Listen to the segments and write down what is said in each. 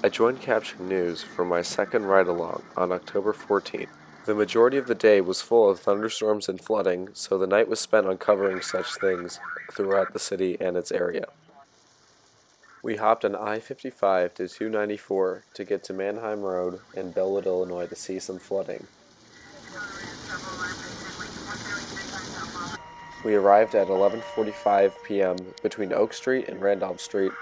I joined Captured News for my second ride-along on October 14th. The majority of the day was full of thunderstorms and flooding, so the night was spent on covering such things throughout the city and its area. We hopped on I-55 to 294 to get to Manheim Road in Bellwood, Illinois to see some flooding. We arrived at 11:45 p.m. between Oak Street and Randolph Street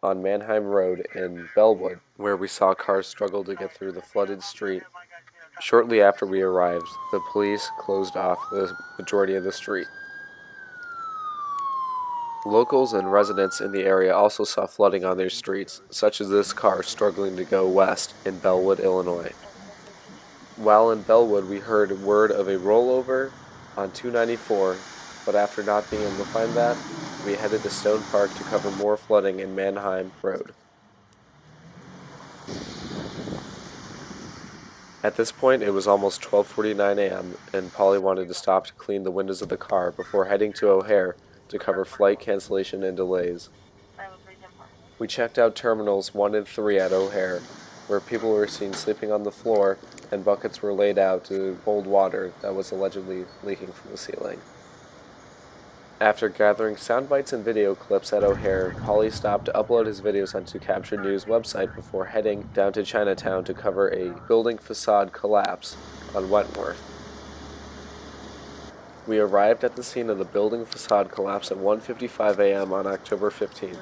on Manheim Road in Bellwood, where we saw cars struggle to get through the flooded street. Shortly after we arrived, the police closed off the majority of the street. Locals and residents in the area also saw flooding on their streets, such as this car struggling to go west in Bellwood, Illinois. While in Bellwood, we heard word of a rollover on 294, but after not being able to find that, we headed to Stone Park to cover more flooding in Manheim Road. At this point, it was almost 12:49 a.m., and Pauley wanted to stop to clean the windows of the car before heading to O'Hare to cover flight cancellation and delays. We checked out Terminals 1 and 3 at O'Hare, where people were seen sleeping on the floor and buckets were laid out to hold water that was allegedly leaking from the ceiling. After gathering sound bites and video clips at O'Hare, Pauley stopped to upload his videos onto Captured News website before heading down to Chinatown to cover a building facade collapse on Wentworth. We arrived at the scene of the building facade collapse at 1:55 a.m. on October 15th.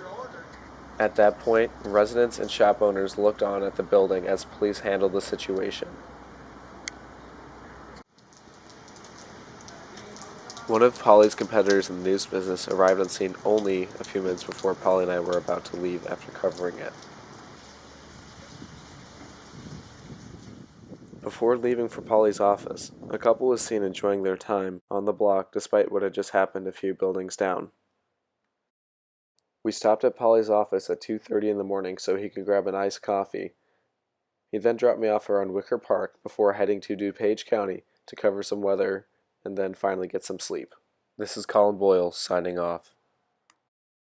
At that point, residents and shop owners looked on at the building as police handled the situation. One of Pauley's competitors in the news business arrived on scene only a few minutes before Pauley and I were about to leave after covering it. Before leaving for Pauley's office, a couple was seen enjoying their time on the block despite what had just happened a few buildings down. We stopped at Pauley's office at 2:30 in the morning so he could grab an iced coffee. He then dropped me off around Wicker Park before heading to DuPage County to cover some weather and then finally get some sleep. This is Colin Boyle signing off.